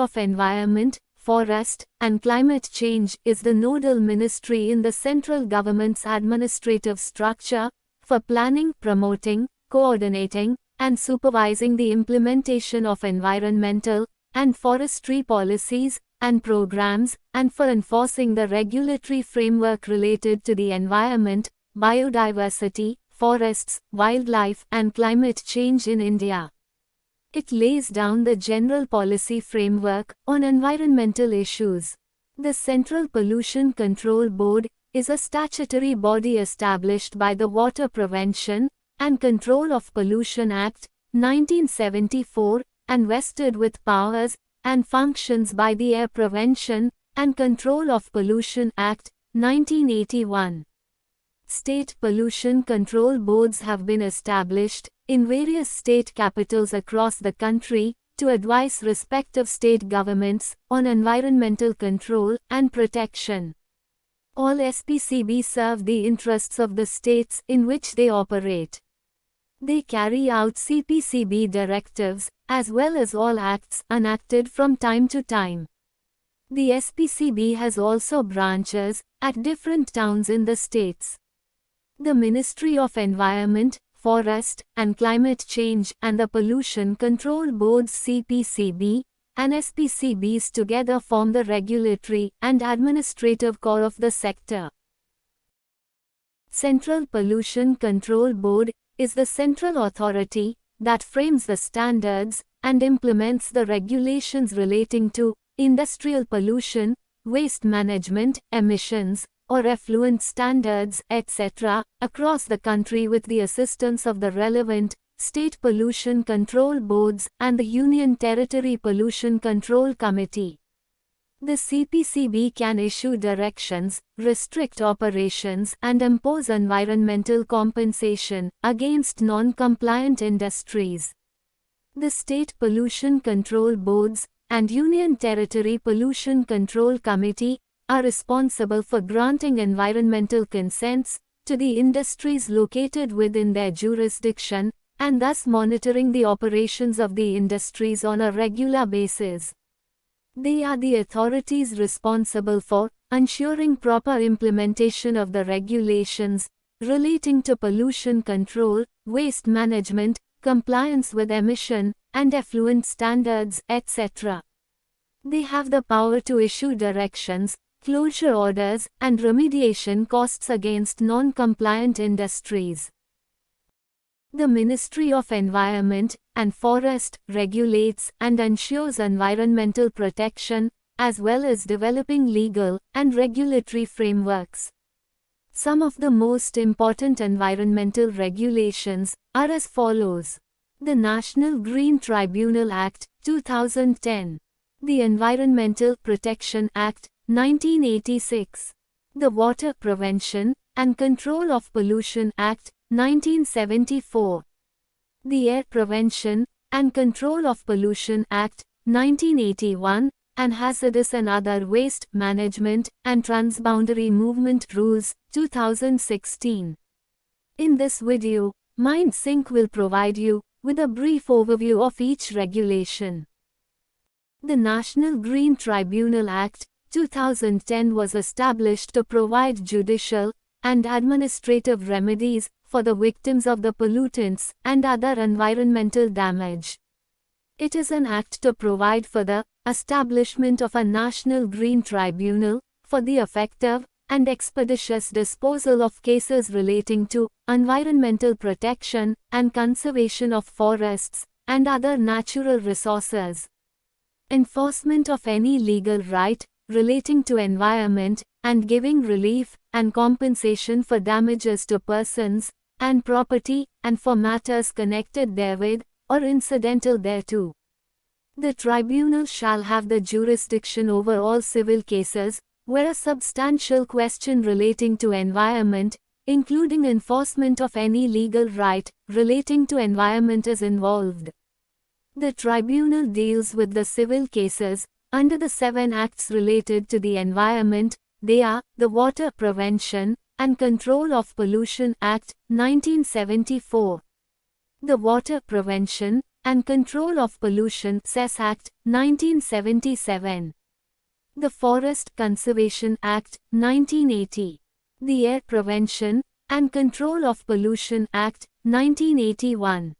of Environment, Forest, and Climate Change is the nodal ministry in the central government's administrative structure for planning, promoting, coordinating, and supervising the implementation of environmental and forestry policies and programs, and for enforcing the regulatory framework related to the environment, biodiversity, forests, wildlife, and climate change in India. It lays down the general policy framework on environmental issues. The Central Pollution Control Board is a statutory body established by the Water Prevention and Control of Pollution Act, 1974, and vested with powers and functions by the Air Prevention and Control of Pollution Act, 1981. State pollution control boards have been established in various state capitals across the country to advise respective state governments on environmental control and protection. All SPCB serve the interests of the states in which they operate. They carry out CPCB directives, as well as all acts enacted from time to time. The SPCB has also branches at different towns in the states. The Ministry of Environment, Forest, and Climate Change and the Pollution Control Board's CPCB and SPCBs together form the regulatory and administrative core of the sector. Central Pollution Control Board is the central authority that frames the standards and implements the regulations relating to industrial pollution, waste management, emissions, or effluent standards, etc., across the country with the assistance of the relevant state pollution control boards and the Union Territory Pollution Control Committee. The CPCB can issue directions, restrict operations, and impose environmental compensation against non-compliant industries. The State Pollution Control Boards and Union Territory Pollution Control Committee are responsible for granting environmental consents to the industries located within their jurisdiction, and thus monitoring the operations of the industries on a regular basis. They are the authorities responsible for ensuring proper implementation of the regulations relating to pollution control, waste management, compliance with emission and effluent standards, etc. They have the power to issue directions, closure orders, and remediation costs against non-compliant industries. The Ministry of Environment and Forest regulates and ensures environmental protection, as well as developing legal and regulatory frameworks. Some of the most important environmental regulations are as follows. The National Green Tribunal Act, 2010. The Environmental Protection Act, 1986. The Water Prevention and Control of Pollution Act, 1974. The Air Prevention and Control of Pollution Act, 1981, and Hazardous and Other Waste Management and Transboundary Movement Rules, 2016. In this video, MindSync will provide you with a brief overview of each regulation. The National Green Tribunal Act, 2010 was established to provide judicial and administrative remedies for the victims of the pollutants and other environmental damage. It is an act to provide for the establishment of a National Green Tribunal for the effective and expeditious disposal of cases relating to environmental protection and conservation of forests and other natural resources. Enforcement of any legal right relating to environment, and giving relief and compensation for damages to persons and property and for matters connected therewith or incidental thereto. The tribunal shall have the jurisdiction over all civil cases where a substantial question relating to environment, including enforcement of any legal right relating to environment, is involved. The tribunal deals with the civil cases under the 7 acts related to the environment. They are the Water Prevention and Control of Pollution Act, 1974. The Water Prevention and Control of Pollution (Cess Act, 1977). The Forest Conservation Act, 1980. The Air Prevention and Control of Pollution Act, 1981.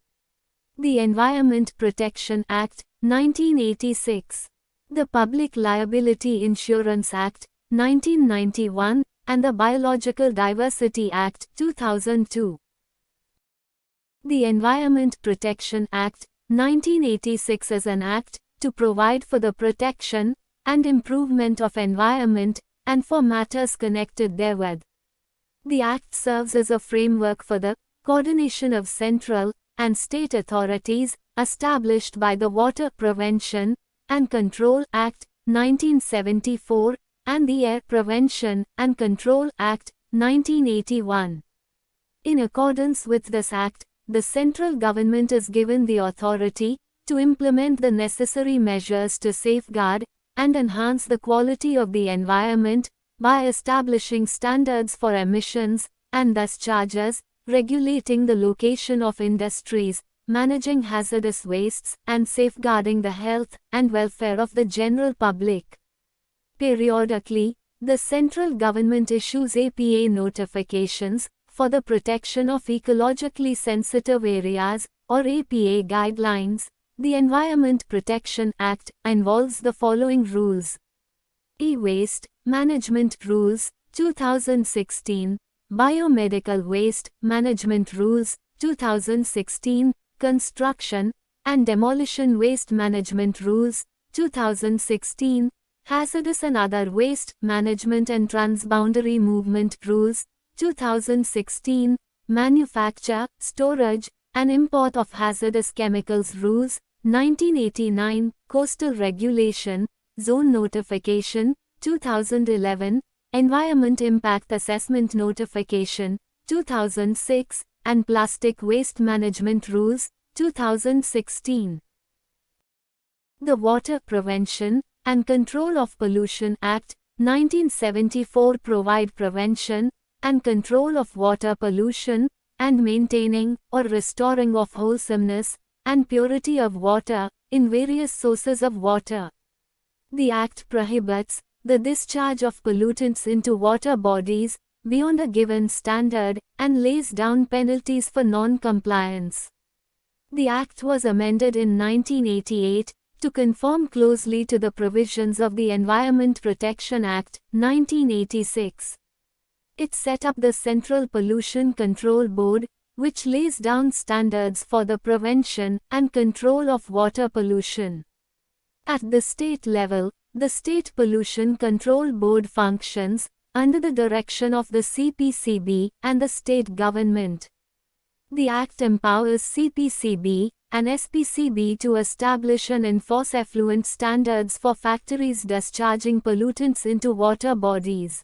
The Environment Protection Act, 1986. The Public Liability Insurance Act, 1991, and the Biological Diversity Act, 2002. The Environment Protection Act, 1986 is an act to provide for the protection and improvement of environment and for matters connected therewith. The act serves as a framework for the coordination of central and state authorities established by the Water Prevention and Control Act, 1974, and the Air Prevention and Control Act, 1981. In accordance with this act, the central government is given the authority to implement the necessary measures to safeguard and enhance the quality of the environment by establishing standards for emissions and discharges, regulating the location of industries, managing hazardous wastes, and safeguarding the health and welfare of the general public. Periodically, the central government issues APA notifications for the protection of ecologically sensitive areas, or APA guidelines. The Environment Protection Act involves the following rules: E-Waste Management Rules, 2016, Biomedical Waste Management Rules, 2016, Construction and Demolition Waste Management Rules, 2016, Hazardous and Other Waste Management and Transboundary Movement Rules, 2016, Manufacture, Storage, and Import of Hazardous Chemicals Rules, 1989, Coastal Regulation, Zone Notification, 2011, Environment Impact Assessment Notification, 2006, and Plastic Waste Management Rules, 2016. The Water Prevention and Control of Pollution Act, 1974 provide prevention and control of water pollution and maintaining or restoring of wholesomeness and purity of water in various sources of water. The Act prohibits the discharge of pollutants into water bodies beyond a given standard and lays down penalties for non-compliance. The Act was amended in 1988 to conform closely to the provisions of the Environment Protection Act, 1986. It set up the Central Pollution Control Board, which lays down standards for the prevention and control of water pollution. At the state level, the State Pollution Control Board functions under the direction of the CPCB and the state government. The Act empowers CPCB and SPCB to establish and enforce effluent standards for factories discharging pollutants into water bodies.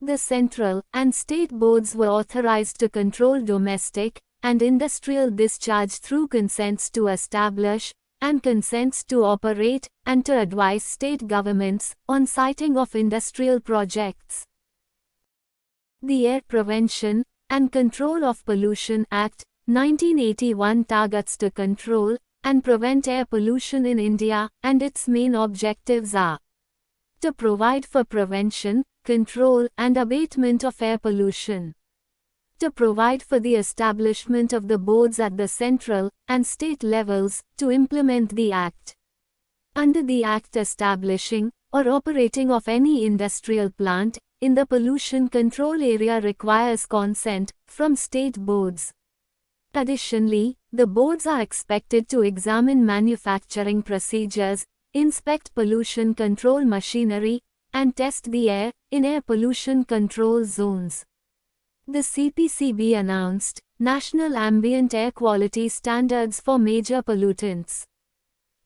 The central and state boards were authorized to control domestic and industrial discharge through consents to establish and consents to operate and to advise state governments on siting of industrial projects. The Air Prevention and Control of Pollution Act, 1981 targets to control and prevent air pollution in India, and its main objectives are to provide for prevention, control, and abatement of air pollution. To provide for the establishment of the boards at the central and state levels to implement the Act. Under the Act, establishing or operating of any industrial plant in the pollution control area requires consent from state boards. Additionally, the boards are expected to examine manufacturing procedures, inspect pollution control machinery, and test the air in air pollution control zones. The CPCB announced National Ambient Air Quality Standards for major pollutants.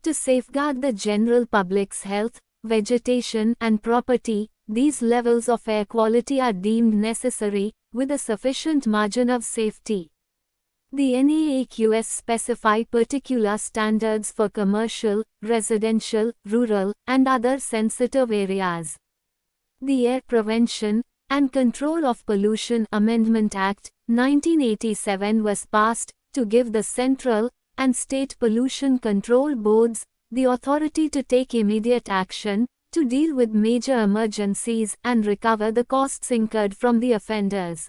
To safeguard the general public's health, vegetation, and property, these levels of air quality are deemed necessary, with a sufficient margin of safety. The NAAQS specify particular standards for commercial, residential, rural, and other sensitive areas. The Air Prevention and Control of Pollution Amendment Act, 1987 was passed to give the central and state pollution control boards the authority to take immediate action, to deal with major emergencies and recover the costs incurred from the offenders.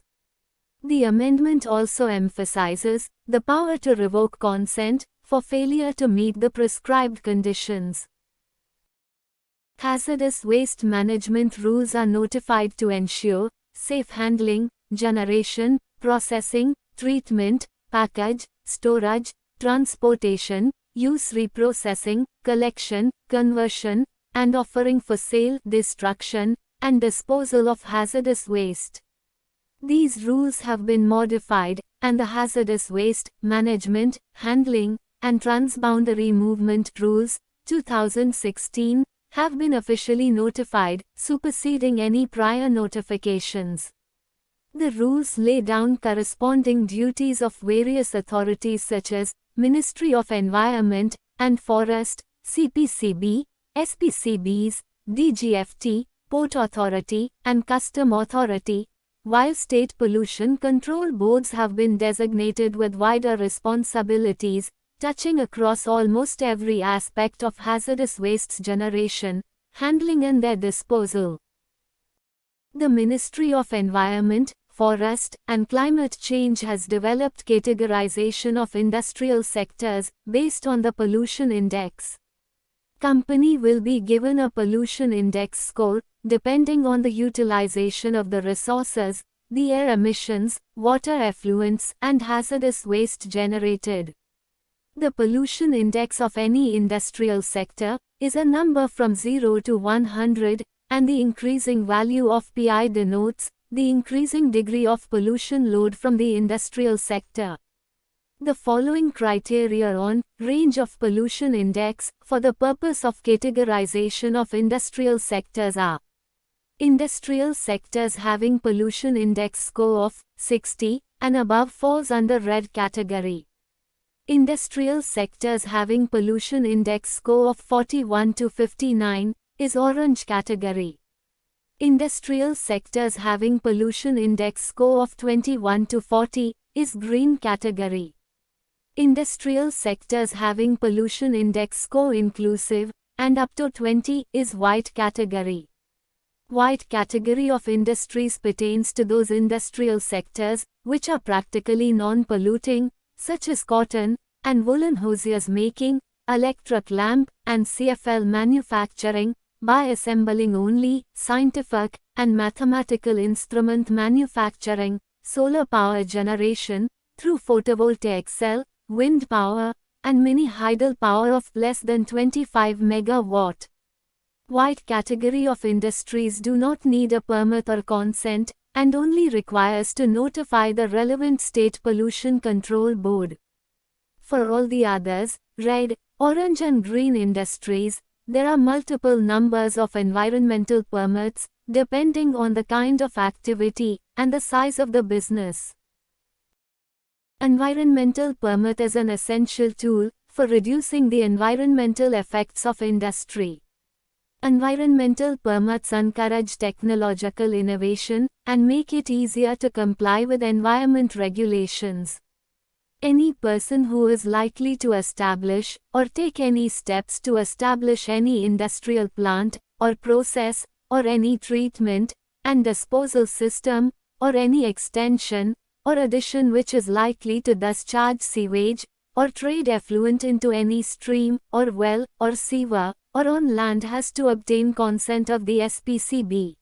The amendment also emphasizes the power to revoke consent for failure to meet the prescribed conditions. Hazardous waste management rules are notified to ensure safe handling, generation, processing, treatment, package, storage, transportation, use, reprocessing, collection, conversion, and offering for sale, destruction, and disposal of hazardous waste. These rules have been modified, and the Hazardous Waste Management, Handling, and Transboundary Movement Rules, 2016, have been officially notified, superseding any prior notifications. The rules lay down corresponding duties of various authorities such as Ministry of Environment and Forest, CPCB, SPCBs, DGFT, Port Authority, and Custom Authority, while state pollution control boards have been designated with wider responsibilities, touching across almost every aspect of hazardous wastes generation, handling and their disposal. The Ministry of Environment, Forest, and Climate Change has developed categorization of industrial sectors based on the pollution index. Company will be given a pollution index score, depending on the utilization of the resources, the air emissions, water effluents, and hazardous waste generated. The pollution index of any industrial sector is a number from 0 to 100, and the increasing value of PI denotes the increasing degree of pollution load from the industrial sector. The following criteria on range of pollution index for the purpose of categorization of industrial sectors are: industrial sectors having pollution index score of 60 and above falls under red category. Industrial sectors having pollution index score of 41 to 59 is orange category. Industrial sectors having pollution index score of 21 to 40 is green category. Industrial sectors having pollution index score inclusive and up to 20 is white category. White category of industries pertains to those industrial sectors which are practically non-polluting, such as cotton and woolen hosiers making, electric lamp and CFL manufacturing, by assembling only, scientific and mathematical instrument manufacturing, solar power generation, through photovoltaic cell, wind power, and mini hydel power of less than 25 megawatt. White category of industries do not need a permit or consent, and only requires to notify the relevant state pollution control board. For all the others, red, orange and green industries, there are multiple numbers of environmental permits, depending on the kind of activity and the size of the business. Environmental permit is an essential tool for reducing the environmental effects of industry. Environmental permits encourage technological innovation and make it easier to comply with environment regulations. Any person who is likely to establish or take any steps to establish any industrial plant or process or any treatment and disposal system or any extension or addition which is likely to discharge sewage or trade effluent into any stream or well or sewer or on land has to obtain consent of the SPCB.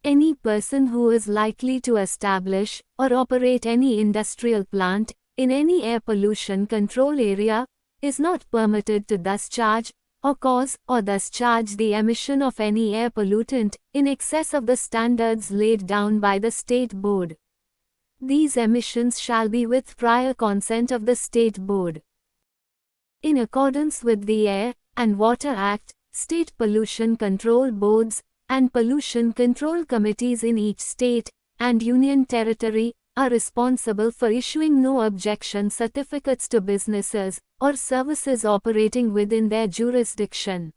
Any person who is likely to establish or operate any industrial plant in any air pollution control area is not permitted to discharge or cause or discharge the emission of any air pollutant in excess of the standards laid down by the state board. These emissions shall be with prior consent of the state board. In accordance with the Air and Water Act, state pollution control boards and pollution control committees in each state and union territory are responsible for issuing no objection certificates to businesses or services operating within their jurisdiction.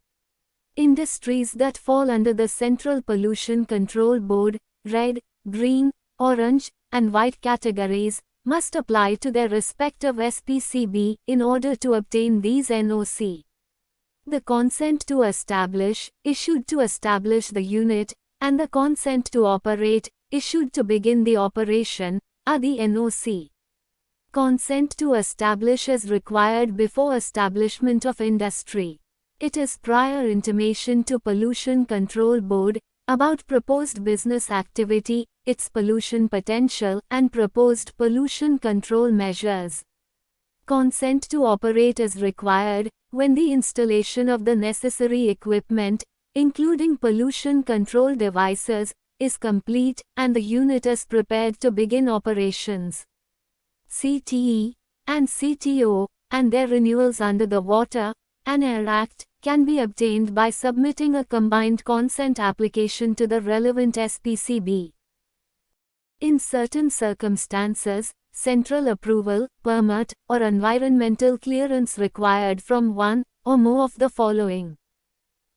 Industries that fall under the Central Pollution Control Board, red, green, orange, and white categories, must apply to their respective SPCB in order to obtain these NOC. The consent to establish, issued to establish the unit, and the consent to operate, issued to begin the operation, are the NOC. Consent to establish is required before establishment of industry. It is prior intimation to Pollution Control Board about proposed business activity, its pollution potential, and proposed pollution control measures. Consent to operate is required when the installation of the necessary equipment, including pollution control devices, is complete and the unit is prepared to begin operations. CTE and CTO and their renewals under the Water and Air Act can be obtained by submitting a combined consent application to the relevant SPCB. In certain circumstances, central approval, permit, or environmental clearance required from one or more of the following.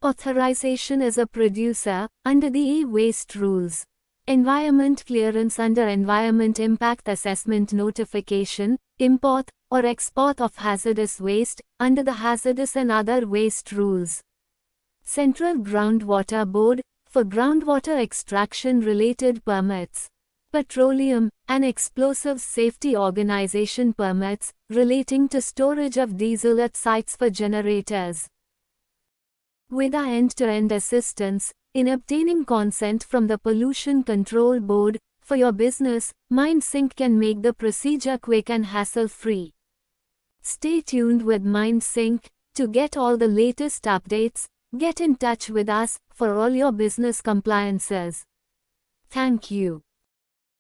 Authorization as a producer under the e-waste rules. Environment clearance under Environment Impact Assessment Notification, import or export of hazardous waste under the Hazardous and Other Waste Rules. Central Groundwater Board for groundwater extraction related permits. Petroleum and Explosives Safety Organization permits relating to storage of diesel at sites for generators. With our end-to-end assistance in obtaining consent from the Pollution Control Board for your business, MindSync can make the procedure quick and hassle-free. Stay tuned with MindSync to get all the latest updates. Get in touch with us for all your business compliances. Thank you.